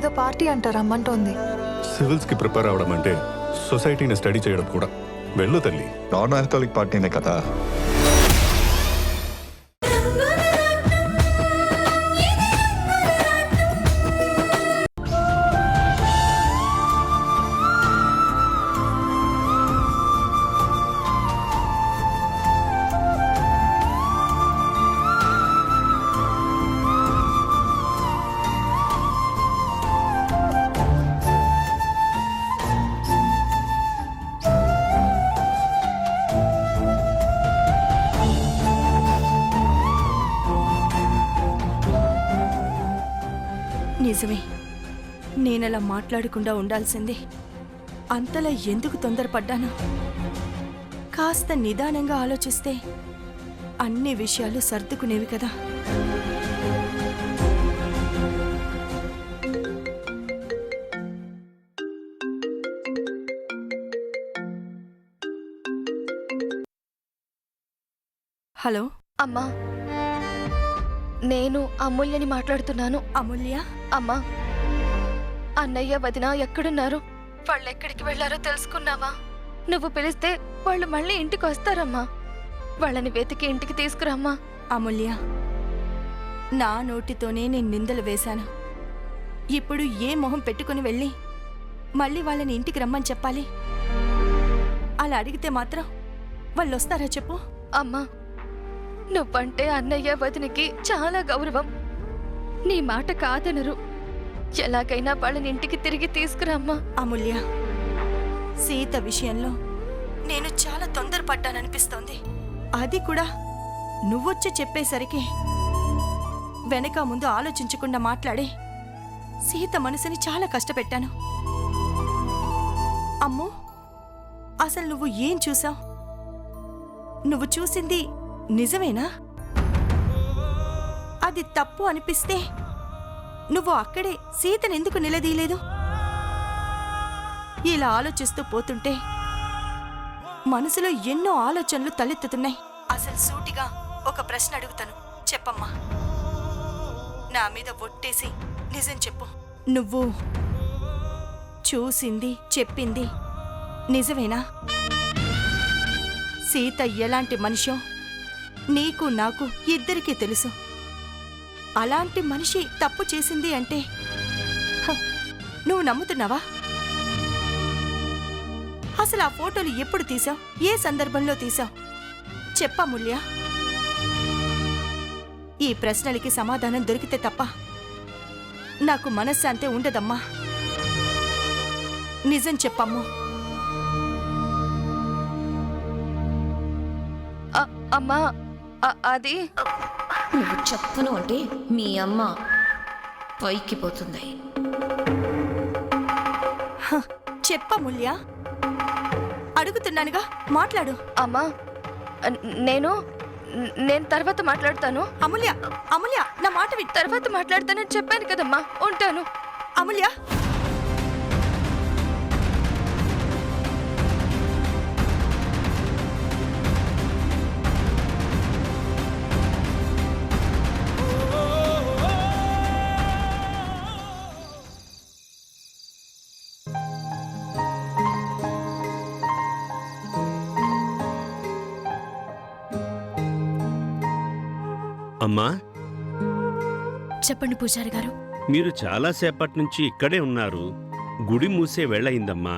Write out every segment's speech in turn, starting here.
ఏదో పార్టీ అంటారు రమ్మంటోంది. సివిల్స్కి ప్రిపేర్ అవడం అంటే సొసైటీని స్టడీ చేయడం కూడా. వెళ్ళు తల్లి. నాన్ ఆల్కహాలిక్ పార్టీనే కదా. నిజమే, నేనలా మాట్లాడకుండా ఉండాల్సిందే. అంతలా ఎందుకు తొందరపడ్డాను? కాస్త నిదానంగా ఆలోచిస్తే అన్ని విషయాలు సర్దుకునేవి కదా. హలో అమ్మా, నేను అమూల్యని మాట్లాడుతున్నాను. అమూల్య, అమ్మా, అన్నయ్య వదిన ఎక్కడున్నారు? వాళ్ళు ఎక్కడికి వెళ్లారో తెలుసుకున్నావా? నువ్వు పిలిస్తే వాళ్ళు మళ్ళీ ఇంటికి వస్తారమ్మా. వాళ్ళని వెతికి ఇంటికి తీసుకురామ్మా. అమూల్య, నా నోటితోనే నేను నిందలు వేశాను. ఇప్పుడు ఏ మొహం పెట్టుకుని వెళ్ళి మళ్ళీ వాళ్ళని ఇంటికి రమ్మని చెప్పాలి? అలా అడిగితే మాత్రం వాళ్ళు వస్తారా చెప్పు? అమ్మా, నువ్వంటే అన్నయ్య వదినికి చాలా గౌరవం. నీ మాట కాదనరు. ఎలాగైనా వాళ్ళని ఇంటికి తిరిగి తీసుకురామ్మా. అమూల్య, సీత విషయంలో నేను చాలా తొందరపడ్డాననిపిస్తోంది. అది కూడా నువ్వొచ్చి చెప్పేసరికి వెనక ముందు ఆలోచించకుండా మాట్లాడి సీత మనసుని చాలా కష్టపెట్టాను. అమ్మో, అసలు నువ్వు ఏం చూసావు? నువ్వు చూసింది నిజమేనా? అది తప్పు అనిపిస్తే నువ్వు అక్కడే సీతనెందుకు నిలదీయలేదు? ఇలా ఆలోచిస్తూ పోతుంటే మనసులో ఎన్నో ఆలోచనలు తలెత్తుతున్నాయి. అసలు సూటిగా ఒక ప్రశ్న అడుగుతాను, చెప్పమ్మా. నా మీద ఒట్టేసి నిజం చెప్పు. నువ్వు చూసింది చెప్పింది నిజమేనా? సీత ఎలాంటి మనిషో నీకు నాకు ఇద్దరికీ తెలుసు. అలాంటి మనిషి తప్పు చేసింది అంటే నువ్వు నమ్ముతున్నావా? అసలు ఆ ఫోటోలు ఎప్పుడు తీసావు? ఏ సందర్భంలో తీసావు? చెప్పమూల్య. ఈ ప్రశ్నలకి సమాధానం దొరికితే తప్ప నాకు మనశ్శాంతి ఉండదమ్మా. నిజం చెప్పమ్మా. అమ్మా, అది నువ్వు చెప్పను అంటే మీ అమ్మ పైకి పోతుంది. చెప్పమూల్య, అడుగుతున్నానుగా, మాట్లాడు. అమ్మా, నేను తర్వాత మాట్లాడతాను. అమూల్య, అమూల్య, నా మాట విని తర్వాత మాట్లాడతానని చెప్పాను కదమ్మా. ఉంటాను. అమూల్య, అమ్మా, చెప్పండి పూజారి గారు. మీరు చాలాసేపటి నుంచి ఇక్కడే ఉన్నారు. గుడి మూసే వేళయిందమ్మా.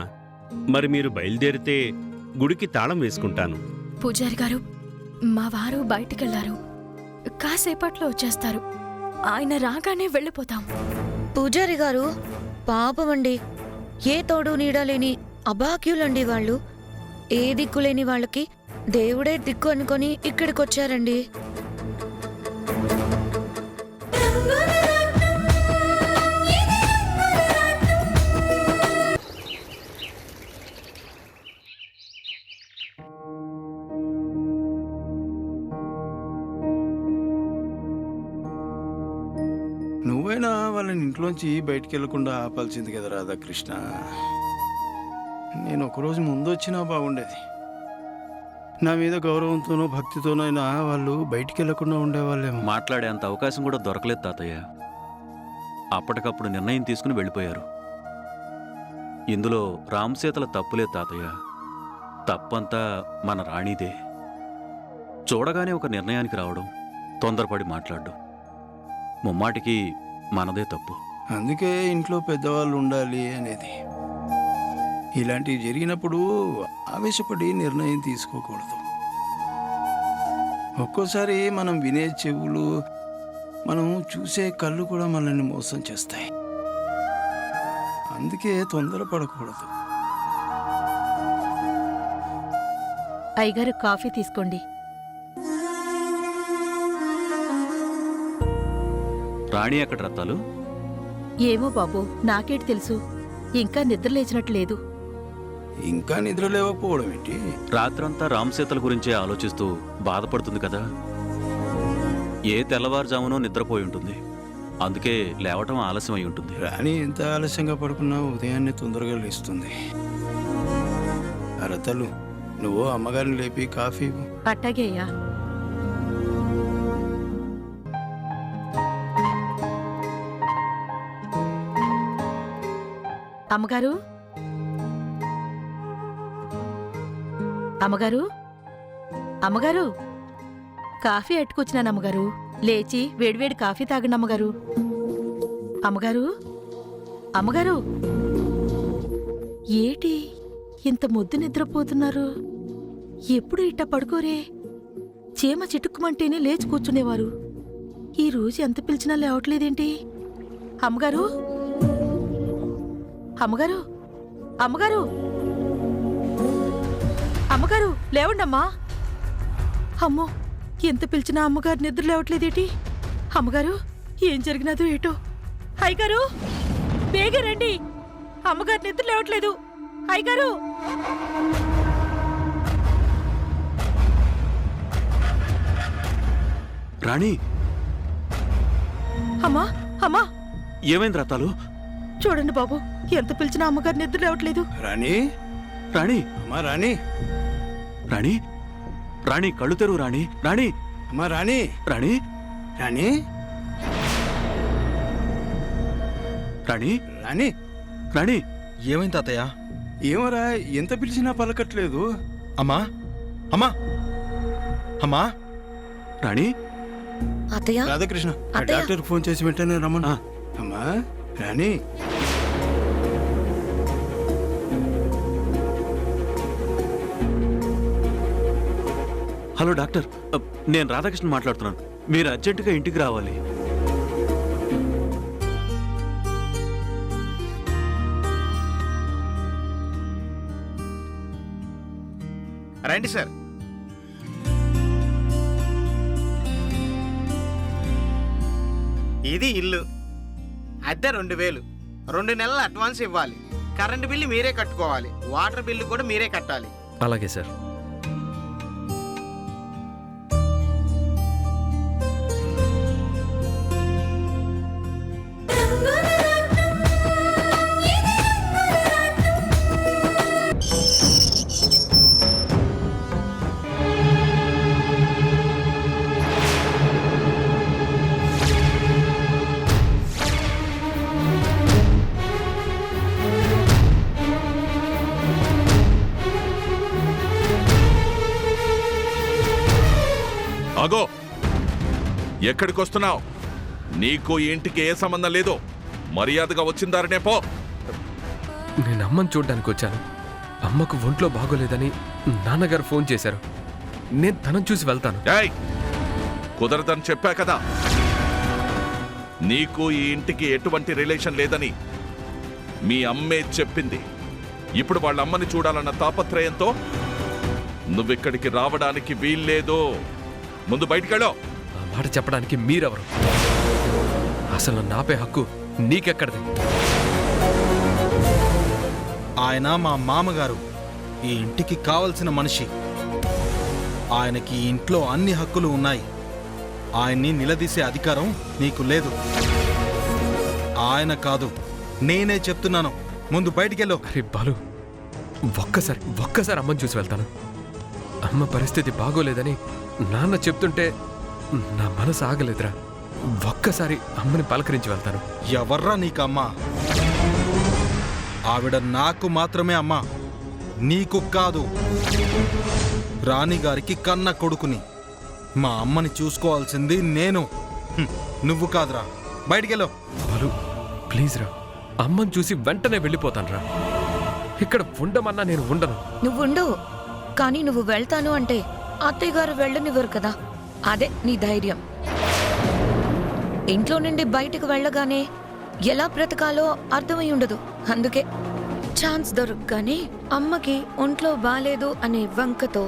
మరి మీరు బయలుదేరితే గుడికి తాళం వేసుకుంటాను. పూజారి గారు, మా వారు బయటికెళ్లారు. కాసేపట్లో వచ్చేస్తారు. ఆయన రాగానే వెళ్ళిపోతాం. పూజారి గారు, పాపమండి, ఏ తోడు నీడలేని అభాగ్యులండి వాళ్ళు. ఏ దిక్కులేని వాళ్ళకి దేవుడే దిక్కు అనుకొని ఇక్కడికొచ్చారండి. నువ్వైనా వాళ్ళని ఇంట్లోంచి బయటికి వెళ్లకుండా ఆపాల్సింది కదా రాధాకృష్ణ. నేను ఒకరోజు ముందు వచ్చినా బాగుండేది. నా మీద గౌరవంతోనో భక్తితోనైనా వాళ్ళు బయటికి వెళ్లకుండా ఉండేవాళ్ళేమో. మాట్లాడే అంత అవకాశం కూడా దొరకలేదు తాతయ్య. అప్పటికప్పుడు నిర్ణయం తీసుకుని వెళ్ళిపోయారు. ఇందులో రామసీతల తప్పులే తాతయ్య. తప్పంతా మన రాణిదే. చూడగానే ఒక నిర్ణయానికి రావడం, తొందరపడి మాట్లాడడం, ముమ్మాటికి మనదే తప్పు. అందుకే ఇంట్లో పెద్దవాళ్ళు ఉండాలి అనేది. ఇలాంటివి జరిగినప్పుడు ఆవేశపడి నిర్ణయం తీసుకోకూడదు. ఒక్కోసారి మనం వినే చెవులు, మనం చూసే కళ్ళు కూడా మనల్ని మోసం చేస్తాయి. అందుకే తొందరపడకూడదు. అయ్యగారు కాఫీ తీసుకోండి. రాణి ఎక్కడ రత్తాలు? ఏమో బాబు, నాకేటి తెలుసు. ఇంకా నిద్ర లేచినట్టు లేదు. ఇంకా నిద్ర లేవకపోవడం ఏంటి? రాత్రంతా రామసీతల గురించే ఆలోచిస్తూ బాధపడుతుంది కదా. ఏ తెల్లవారుజామునో నిద్రపోయి ఉంటుంది. అందుకే లేవటం ఆలస్యం అయి ఉంటుంది. రాణి ఎంత ఆలస్యంగా పడుకున్నా ఉదయాన్నే తొందరగా లేస్తుంది. రతలు, నువ్వు అమ్మగారిని లేపి కాఫీ ఇవ్వు. అట్టాగే అయ్యా. అమ్మగారు, అమ్మగారు, అమ్మగారు, కాఫీ అట్టుకొచ్చినాను అమ్మగారు. లేచి వేడివేడి కాఫీ తాగండి అమ్మగారు. అమ్మగారు, అమ్మగారు, ఏటి ఇంత ముద్దు నిద్రపోతున్నారు? ఎప్పుడు ఇట్ట పడుకోరే? చీమ చిటుక్కుమంటేనే లేచి కూర్చునేవారు. ఈ రోజు ఎంత పిలిచినా లేవట్లేదేంటి? అమ్మగారు, అమ్మగారు, అమ్మగారు, అమ్మగారు, లేవండమ్మా. అమ్మో, ఎంత పిలిచినా అమ్మగారు నిద్ర లేవట్లేదేటి? అమ్మగారు, ఏం జరిగినదో ఏటో. అయ్యగారు, బేగా రండి. అమ్మగారు నిద్ర లేవట్లేదు. అయ్యగారు, రాణి, అమ్మా, అమ్మా, ఏమైంది రత్తాలు? చూడండి బాబు, ఎంత పిలిచినా అమ్మగారు నిద్ర లేవట్లేదు. రాణి, రాణి, అమ్మా రాణి, రాణి, రాణి, కళ్ళు తెరువు రాణి. రాణి, అమ్మా రాణి, రాణి, రాణి, రాణి, రాణి. రాణి. ఏమైంది తాతయ్య? ఏమరా, ఎంత పిలిచినా పలకట్లేదు. అమ్మా, అమ్మా, అమ్మా. రాణి, అత్తయ్య, రాధాకృష్ణ, అత్తయ్య. డాక్టర్కి ఫోన్ చేసి వెంటనే రమ్మను. ఆ. అమ్మా రాణి. హలో డాక్టర్, నేను రాధాకృష్ణ మాట్లాడుతున్నాను. మీరు అర్జెంటుగా ఇంటికి రావాలి. రండి సార్. ఇది ఇల్లు. అద్దె 2000. 2 నెలల అడ్వాన్స్ ఇవ్వాలి. కరెంటు బిల్లు మీరే కట్టుకోవాలి. వాటర్ బిల్లు కూడా మీరే కట్టాలి. అలాగే సార్. ఆగో, ఎక్కడికొస్తున్నావు? నీకు ఈ ఇంటికి ఏ సంబంధం లేదు. మర్యాదగా వచ్చిందారనే పో. నేను అమ్మని చూడ్డానికి వచ్చాను. అమ్మకు ఒంట్లో బాగోలేదని నాన్నగారు ఫోన్ చేశారు. నేను తనను చూసి వెళ్తాను. ఏయ్, కుదరదని చెప్పా కదా. నీకు ఈ ఇంటికి ఎటువంటి రిలేషన్ లేదని మీ అమ్మే చెప్పింది. ఇప్పుడు వాళ్ళ అమ్మని చూడాలన్న తాపత్రయంతో నువ్విక్కడికి రావడానికి వీల్లేదు. ముందు బయటికెళ్ళో. ఆ మాట చెప్పడానికి మీరెవరు? అసలు నాపే హక్కు నీకెక్కడిది? ఆయన మా మామగారు, ఈ ఇంటికి కావలసిన మనిషి. ఆయనకి ఈ ఇంట్లో అన్ని హక్కులు ఉన్నాయి. ఆయన్ని నిలదీసే అధికారం నీకు లేదు. ఆయన కాదు, నేనే చెప్తున్నాను. ముందు బయటికెళ్ళు. అరే బాలు, ఒక్కసారి అమ్మని చూసి వెళ్తాను. అమ్మ పరిస్థితి బాగోలేదని నాన్న చెప్తుంటే నా మనసు ఆగలేదురా. ఒక్కసారి అమ్మని పలకరించి వెళ్తాను. ఎవర్రా నీకమ్మా? ఆవిడ నాకు మాత్రమే అమ్మా, నీకు కాదు. రాణిగారికి కన్న కొడుకుని. మా అమ్మని చూసుకోవాల్సింది నేను, నువ్వు కాదురా. బయటికెళ్ళు. బాలు ప్లీజ్ రా, అమ్మని చూసి వెంటనే వెళ్ళిపోతాను రా. ఇక్కడ ఉండమన్నా నేను ఉండను. నువ్వుండు, కానీ నువ్వు వెళ్తాను అంటే అత్తయ్య గారు వెళ్ళనివ్వరు కదా. అదే నీ ధైర్యం. ఇంట్లో నుండి బయటకు వెళ్ళగానే ఎలా బ్రతకాలో అర్థమై ఉండదు. అందుకే ఛాన్స్ దొరకగానే అమ్మకి ఒంట్లో బాలేదు అనే వంకతో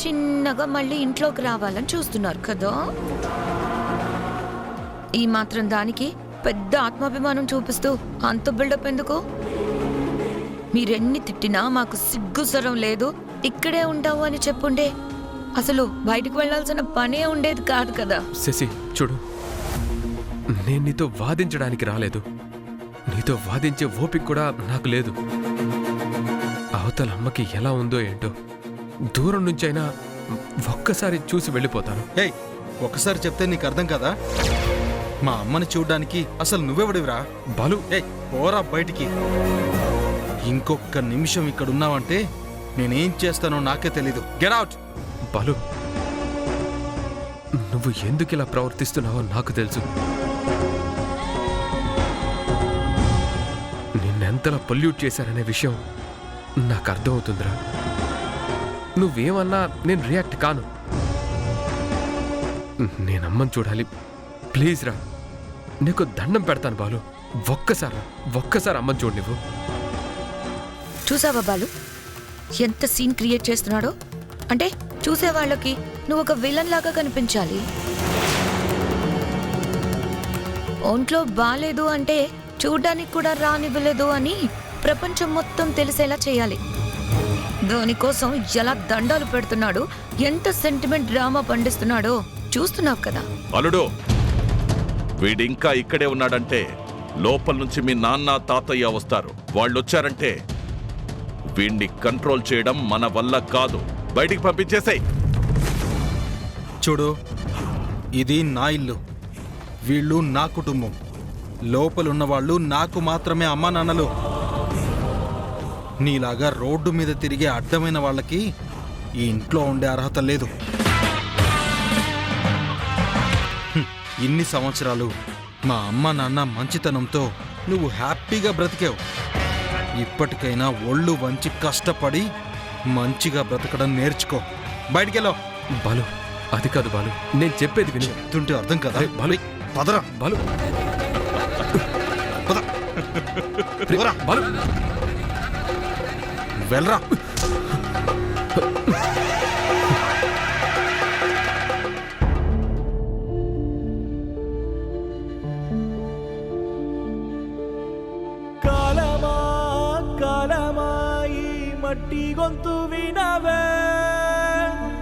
చిన్నగా మళ్ళీ ఇంట్లోకి రావాలని చూస్తున్నారు కదా. ఈ మాత్రం దానికి పెద్ద ఆత్మాభిమానం చూపిస్తూ అంత బిల్డప్ ఎందుకు? మీరెన్ని తిట్టినా మాకు సిగ్గు సరం లేదు, ఇక్కడే ఉంటావు అని చెప్పుండే అసలు బయటకు వెళ్లాల్సిన పనే ఉండేది కాదు కదా. శశి చూడు, నేను నీతో వాదించడానికి రాలేదు. నీతో వాదించే ఓపిక కూడా నాకు లేదు. అవతల అమ్మకి ఎలా ఉందో ఏంటో దూరం నుంచైనా ఒక్కసారి చూసి వెళ్ళిపోతాను. ఏయ్, ఒక్కసారి చెప్తే నీకు అర్థం కదా? మా అమ్మని చూడ్డానికి అసలు నువ్వెవడివిరా? బాలు ఏయ్, పోరా బయటికి. ఇంకొక నిమిషం ఇక్కడున్నావంటే నేనేం చేస్తానో నాకే తెలీదు. Get out. బాలు, నువ్వు ఎందుకు ఇలా ప్రవర్తిస్తున్నావో నాకు తెలుసు. నిన్నెంతలా పొల్యూట్ చేశారనే విషయం నాకు అర్థమవుతుందిరా. నువ్వేమన్నా నేను రియాక్ట్ కాను. నేనమ్మని చూడాలి, ప్లీజ్ రా. నీకు దండం పెడతాను బాలు, ఒక్కసారి అమ్మని చూడు. నువ్వు చూసావా బాలు ఎంత సీన్ క్రియేట్ చేస్తున్నాడో? అంటే చూసేవాళ్ళకి నువ్వు ఒక విలన్ లాగా కనిపించాలి. ఒంట్లో బాలేదు అంటే చూడ్డానికి కూడా రానివ్వలేదు అని ప్రపంచం మొత్తం తెలిసేలా చేయాలి. దానికోసం ఎలా దండాలు పెడుతున్నాడు, ఎంత సెంటిమెంట్ డ్రామా పండిస్తున్నాడో చూస్తున్నావు కదా. అల్లుడు, వీడింకా ఇక్కడే ఉన్నాడంటే లోపల నుంచి మీ నాన్న తాతయ్య వస్తారు. వాళ్ళొచ్చారంటే వీణ్ణి కంట్రోల్ చేయడం మన వల్ల కాదు. బయటికి పంపించేసాయి. చూడు, ఇది నా ఇల్లు, వీళ్ళు నా కుటుంబం. లోపలున్న వాళ్ళు నాకు మాత్రమే అమ్మా నాన్నలు. నీలాగా రోడ్డు మీద తిరిగే అడ్డమైన వాళ్ళకి ఈ ఇంట్లో ఉండే అర్హత లేదు. ఇన్ని సంవత్సరాలు మా అమ్మ నాన్న మంచితనంతో నువ్వు హ్యాపీగా బ్రతికావు. ఇప్పటికైనా ఒళ్ళు వంచి కష్టపడి మంచిగా బ్రతకడం నేర్చుకో. బయటికెళ్ళో. బాలు అది కాదు బాలు, నేను చెప్పేది విను. చెప్తుంటే అర్థం కదా. బాలు పదరా. బాలు పద. బాలు వెళ్ళరా. మట్టి గొంతు వినవే,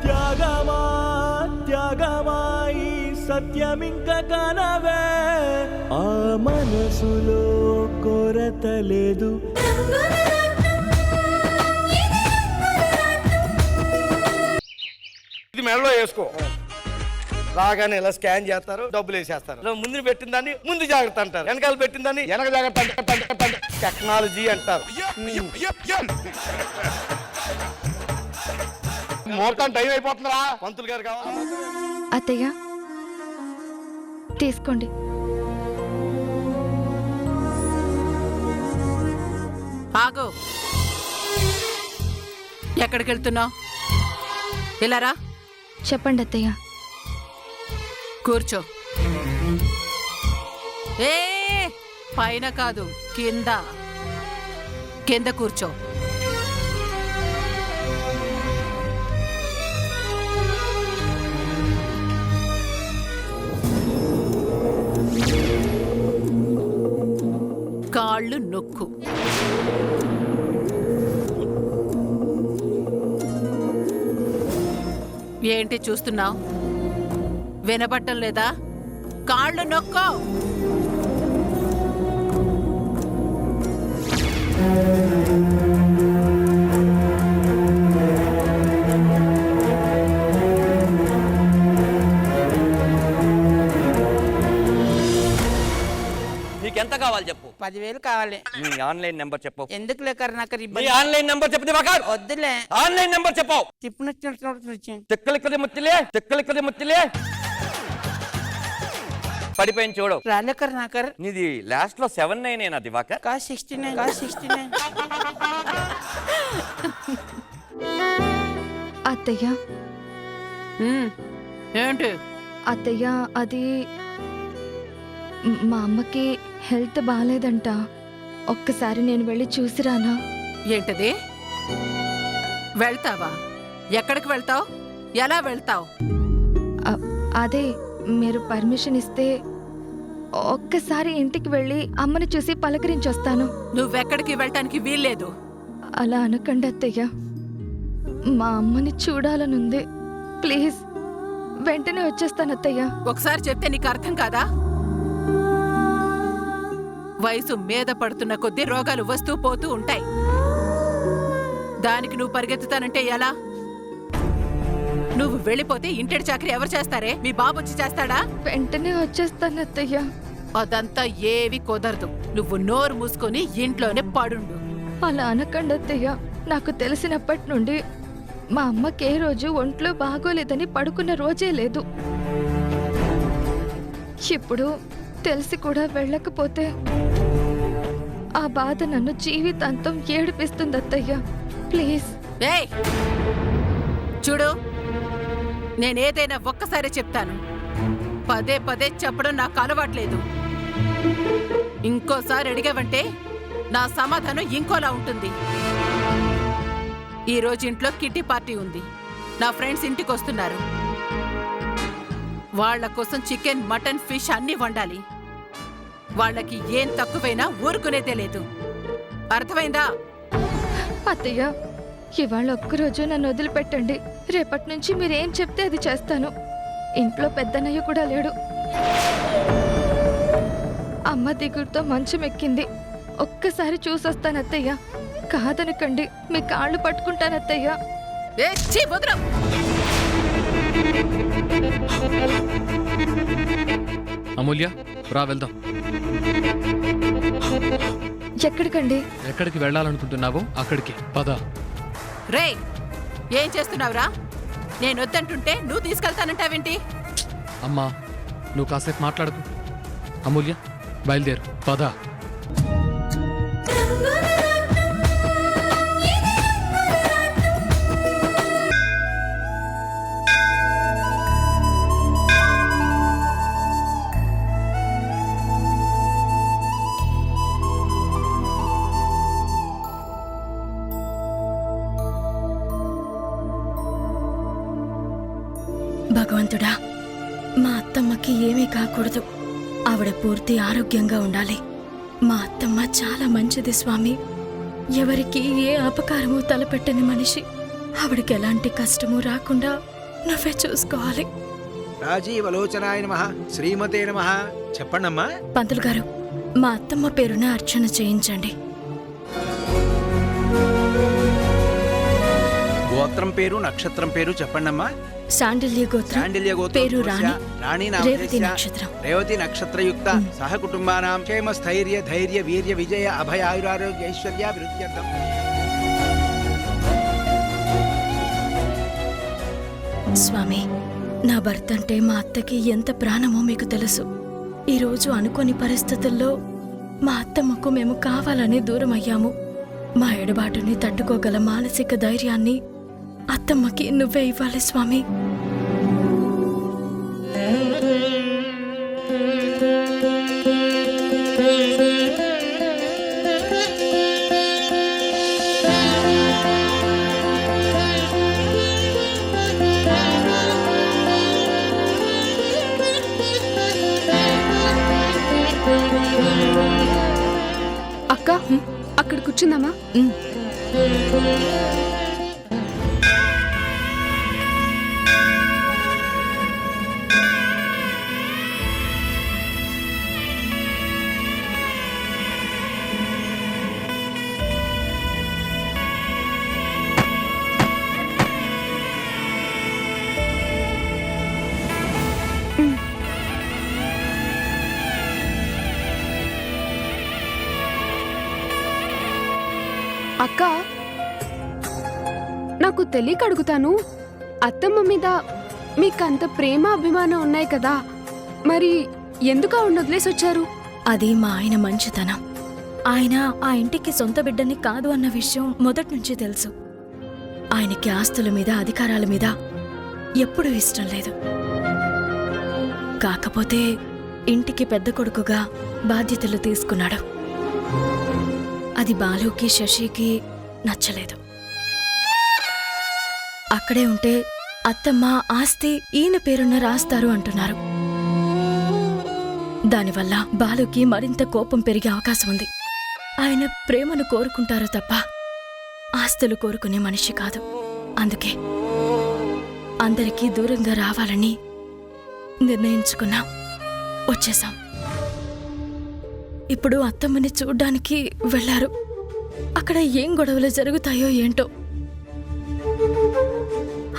త్యాగమా ఈ సత్యమింక కనవే. ఆ మనసులో కొరత లేదు. ఇది మెడలో వేసుకో. రాగానే ఇలా స్కాన్ చేస్తారు, డబ్బులు వేసేస్తారు. ముందు పెట్టిన దాన్ని ముందు జాగ్రత్త అంటారు, వెనకాల పెట్టిన దాన్ని వెనక జాగ్రత్త. టెక్నాలజీ అంటారు. ముహూర్తం టైం అయిపోతుందిరా, పంతులు గారు కావాలి. అత్తయ్య తీసుకోండి. ఆగో, ఎక్కడికి వెళ్తున్నావు? ఇలారా. చెప్పండి అత్తయ్య. కూర్చో. ఏ పైన కాదు, కింద కూర్చో. కాళ్ళు నొక్కు. ఏంటి చూస్తున్నావు? వినబట్టం లేదా? కాళ్ళు నొక్కో. 10,000 కావాలి. నీ ఆన్లైన్ నెంబర్ చెప్పు. ఎందుకు లేకర్ నాకు నీ ఇబ్బంది? ఆన్లైన్ నెంబర్ చెప్పు దివాకర్. వద్దులే. ఆన్లైన్ నెంబర్ చెప్పు. తిప్పినొచ్చి తిక్కలిక్కది ముత్తిలే పడిపోయింది చూడు. రాలేకర్ నాకర్ నీది లాస్ట్ లో 79 దివాకర్. కా 69. అత్తయ్య ఏంటి? అత్తయ్య అది మా అమ్మకి హెల్త్ బాగాలేదంట. ఒక్కసారి నేను వెళ్ళి చూసిరానా? ఏంటది? వెళ్తావా? ఎక్కడికి వెళ్తావు? ఎలా వెళ్తావు? అదే మీరు పర్మిషన్ ఇస్తే ఒక్కసారి ఇంటికి వెళ్ళి అమ్మని చూసి పలకరించొస్తాను. నువ్వెక్కడికి వెళ్ళటానికి వీల్లేదు. అలా అనకండి అత్తయ్య, మా అమ్మని చూడాలనుంది. ప్లీజ్ వెంటనే వచ్చేస్తాను అత్తయ్య. ఒకసారి చెప్తే నీకు అర్థం కాదా? వయసు మీద పడుతున్న కొద్దీ రోగాలు వస్తూ పోతూ ఉంటాయి. దానికి నువ్వు పరిగెత్తుతానంటే ఎలా? నువ్వు వెళ్ళిపోతే ఇంటి చాకరీ ఎవరు చేస్తారే? మీ బాబు వచ్చి చేస్తాడా? వెంటనే వచ్చేస్తాను అత్తయ్య. అదంతా ఏవి కుదరదు. నువ్వు నోరు మూసుకొని ఇంట్లోనే పడుండు. అలా అనకండి అత్తయ్య, నాకు తెలిసినప్పటి నుండి మా అమ్మకే రోజు ఒంట్లో బాగోలేదని పడుకున్న రోజే లేదు. ఇప్పుడు తెలిసి కూడా వెళ్ళకపోతే ఆ బాధ నన్ను జీవితాంతం ఏడిపిస్తుంది అత్తయ్య. ప్లీజ్. ఏయ్ చూడు, నేనేదైనా ఒక్కసారి చెప్తాను. పదే పదే చెప్పడం నాకు అలవాట్లేదు. ఇంకోసారి అడిగావంటే నా సమాధానం ఇంకోలా ఉంటుంది. ఈ రోజు ఇంట్లో కిట్టి పార్టీ ఉంది. నా ఫ్రెండ్స్ ఇంటికి వస్తున్నారు. వాళ్ల కోసం చికెన్, మటన్, ఫిష్ అన్నీ వండాలి. వాళ్ళకి ఏం తక్కువైనా ఊరుకునేదే లేదు. అర్థమైందా? అత్తయ్య, ఇవాళ ఒక్కరోజు నన్ను వదిలిపెట్టండి. రేపటి నుంచి మీరేం చెప్తే అది చేస్తాను. ఇంట్లో పెద్దనయ్య కూడా లేడు. అమ్మ దిగుడుతో మంచం ఎక్కింది. ఒక్కసారి చూసొస్తాను అత్తయ్య. కాదనకండి, మీ కాళ్ళు పట్టుకుంటాను అత్తయ్య. అమూల్య, రా వెళ్దాం. ఎక్కడికండి? ఎక్కడికి వెళ్ళాలనుకుంటున్నావో అక్కడికి పద. రే, ఏం చేస్తున్నావురా? నేను వద్దంటుంటే నువ్వు తీసుకెళ్తానంటావేంటి? అమ్మా, నువ్వు కాసేపు మాట్లాడకు. అమూల్య, బయలుదేరు, పద. భగవంతుడా, మా అత్తమ్మకి ఏమీ కాకూడదు. ఆవిడ పూర్తి ఆరోగ్యంగా ఉండాలి. మా అత్తమ్మ చాలా మంచిది స్వామి. ఎవరికి ఏ అపకారము తలపెట్టని మనిషి. ఆవిడకి ఎలాంటి కష్టము రాకుండా నువ్వే చూసుకోవాలి. రాజీవలోచనాయ నమః, శ్రీమతే నమః. చెప్పండమ్మా. పంతులు గారు, మా అత్తమ్మ పేరున అర్చన చేయించండి. గోత్రం పేరు, నక్షత్రం పేరు చెప్పండమ్మా. శాండిల్య గోత్రం, పేరు రాణి, రాణి రేవతి నక్షత్రం. రేవతి నక్షత్రయుక్త సహ కుటుంబానాం క్షేమ స్థైర్య ధైర్య వీర్య విజయ అభయ ఆయురారోగ్య ఐశ్వర్య వృద్ధ్యర్థం. స్వామి, నా భర్త అంటే మా అత్తకి ఎంత ప్రాణమో మీకు తెలుసు. ఈరోజు అనుకోని పరిస్థితుల్లో మా అత్తమ్మకు మేము కావాలని దూరం అయ్యాము. మా ఎడబాటుని తట్టుకోగల మానసిక ధైర్యాన్ని అత్తమ్మకి నువ్వే ఇవ్వాలి స్వామి. అక్క, అక్కడ కూర్చుందామా? అక్క, నాకు తెలియక అడుగుతాను, అత్తమ్మ మీద మీకంత ప్రేమ అభిమానం ఉన్నాయి కదా, మరి ఎందుకు ఆవిడ వదిలేసి వచ్చారు? అది మా ఆయన మంచితనం. ఆయన ఆ ఇంటికి సొంత బిడ్డని కాదు అన్న విషయం మొదటి నుంచి తెలుసు. ఆయనకి ఆస్తుల మీద అధికారాల మీద ఎప్పుడూ ఇష్టం లేదు. కాకపోతే ఇంటికి పెద్ద కొడుకుగా బాధ్యతలు తీసుకున్నాడు. అది బాలుకి శశికి నచ్చలేదు. అక్కడే ఉంటే అత్తమ్మ ఆస్తి ఈయన పేరున్న రాస్తారు అంటున్నారు. దానివల్ల బాలుకి మరింత కోపం పెరిగే అవకాశం ఉంది. ఆయన ప్రేమను కోరుకుంటారు తప్ప ఆస్తులు కోరుకునే మనిషి కాదు. అందుకే అందరికీ దూరంగా రావాలని నిర్ణయించుకున్నాం. వచ్చేసాం. ఇప్పుడు అత్తమ్మని చూడ్డానికి వెళ్లారు. అక్కడ ఏం గొడవలు జరుగుతాయో ఏంటో.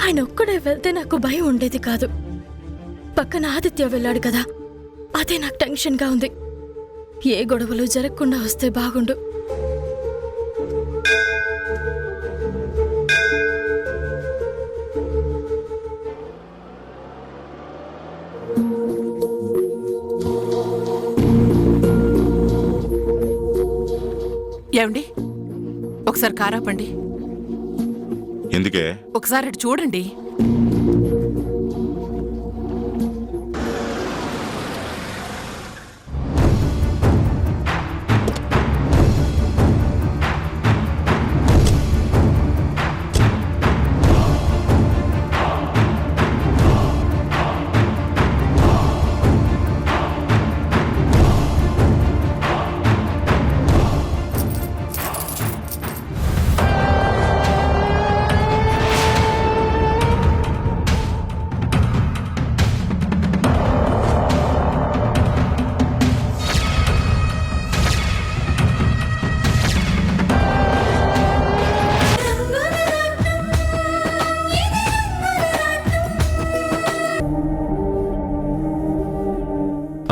ఆయన ఒక్కడే వెళ్తే నాకు భయం ఉండేది కాదు. పక్కన ఆదిత్య వెళ్ళాడు కదా, అదే నాకు టెన్షన్గా ఉంది. ఏ గొడవలు జరగకుండా వస్తే బాగుండు. ఏమండి, ఒకసారి కారాపండి. ఎందుకే? ఒకసారి అటు చూడండి.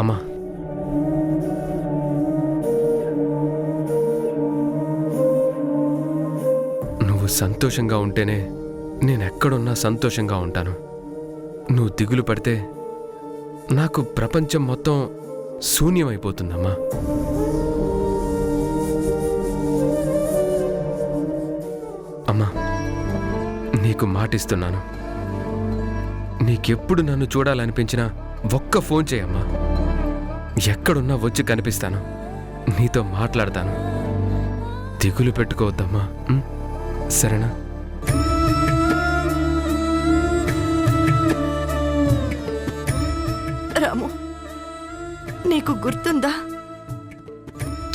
అమ్మా, నువ్వు సంతోషంగా ఉంటేనే నేనెక్కడున్నా సంతోషంగా ఉంటాను. నువ్వు దిగులు పడితే నాకు ప్రపంచం మొత్తం శూన్యమైపోతుందమ్మా. అమ్మా, నీకు మాటిస్తున్నాను. నీకెప్పుడు నన్ను చూడాలనిపించినా ఒక్క ఫోన్ చేయమ్మా. ఎక్కడున్నా వచ్చి కనిపిస్తాను, నీతో మాట్లాడతాను. దిగులు పెట్టుకోవద్దమ్మా, సరేనా? రాము, నీకు గుర్తుందా?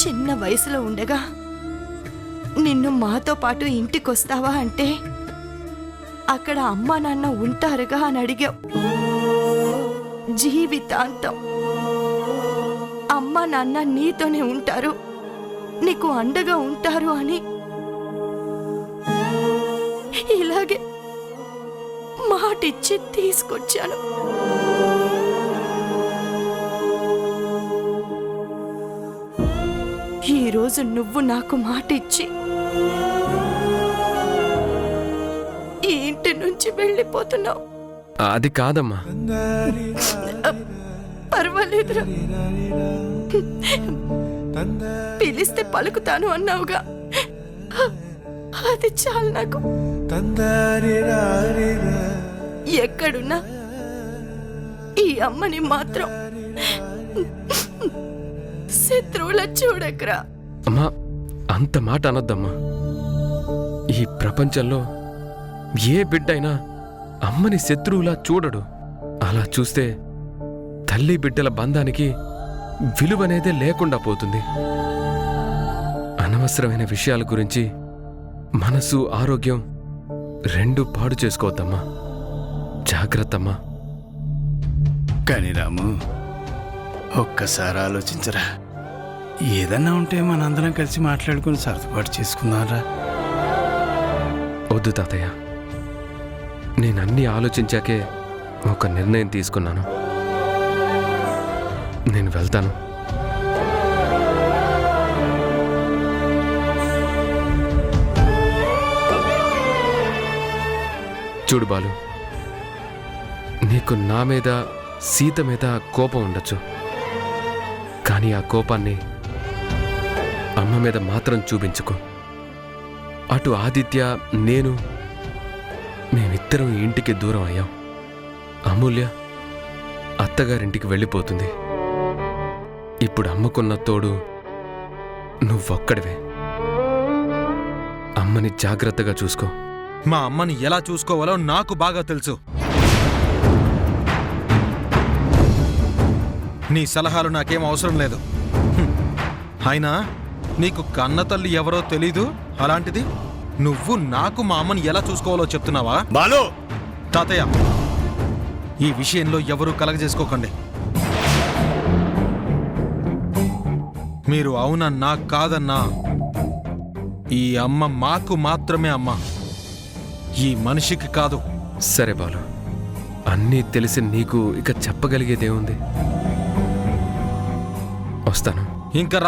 చిన్న వయసులో ఉండగా నిన్ను మాతో పాటు ఇంటికొస్తావా అంటే అక్కడ అమ్మా నాన్న ఉంటారుగా అని అడిగావు. జీవితాంతం అమ్మా నాన్న నీతోనే ఉంటారు, నీకు అండగా ఉంటారు అని ఇలాగే మాటిచ్చి తీసుకొచ్చాను. ఈరోజు నువ్వు నాకు మాటిచ్చి ఈ ఇంటి నుంచి వెళ్ళిపోతున్నావు. అది కాదమ్మా. పర్వాలేదురా, పిలిస్తే పలుకుతాను అన్నావుగా, అది చాలు నాకు. ఎక్కడున్నా ఈ అమ్మని మాత్రం శత్రువుల చూడకరా. అమ్మా, అంత మాట అనొద్దమ్మా. ఈ ప్రపంచంలో ఏ బిడ్డైనా అమ్మని శత్రువులా చూడడు. అలా చూస్తే తల్లి బిడ్డల బంధానికి విలువనేదే లేకుండా పోతుంది. అనవసరమైన విషయాల గురించి మనసు, ఆరోగ్యం రెండూ పాడు చేసుకోవద్దమ్మా. జాగ్రత్తమ్మా. కానీ రాము, ఒక్కసారి ఆలోచించరా. ఏదన్నా ఉంటే మనందరం కలిసి మాట్లాడుకుని సర్దుబాటు చేసుకుందాంరా. వద్దు తాతయ్య, నేనన్నీ ఆలోచించాకే ఒక నిర్ణయం తీసుకున్నాను. నేను వెళ్తాను. చూడు బాలు, నీకు నా మీద సీత మీద కోపం ఉండొచ్చు, కానీ ఆ కోపాన్ని అమ్మ మీద మాత్రం చూపించుకో. అటు ఆదిత్య, నేను మేమిద్దరం ఇంటికి దూరం అయ్యాం. అమూల్య అత్తగారింటికి వెళ్ళిపోతుంది. ఇప్పుడు అమ్మకున్న తోడు నువ్వొక్కడివే. అమ్మని జాగ్రత్తగా చూసుకో. మా అమ్మని ఎలా చూసుకోవాలో నాకు బాగా తెలుసు. నీ సలహాలు నాకేం అవసరం లేదు. అయినా నీకు కన్న తల్లి ఎవరో తెలీదు, అలాంటిది నువ్వు నాకు మా అమ్మని ఎలా చూసుకోవాలో చెప్తున్నావా? బాలు! తాతయ్య, ఈ విషయంలో ఎవరూ కలగజేసుకోకండి. మీరు అవునన్నా కాదన్నా ఈ అమ్మ మాకు మాత్రమే అమ్మ, ఈ మనిషికి కాదు. సరే బాలు, అన్నీ తెలిసి నీకు ఇక చెప్పగలిగేదేముంది? వస్తాను. ఇంకా రా.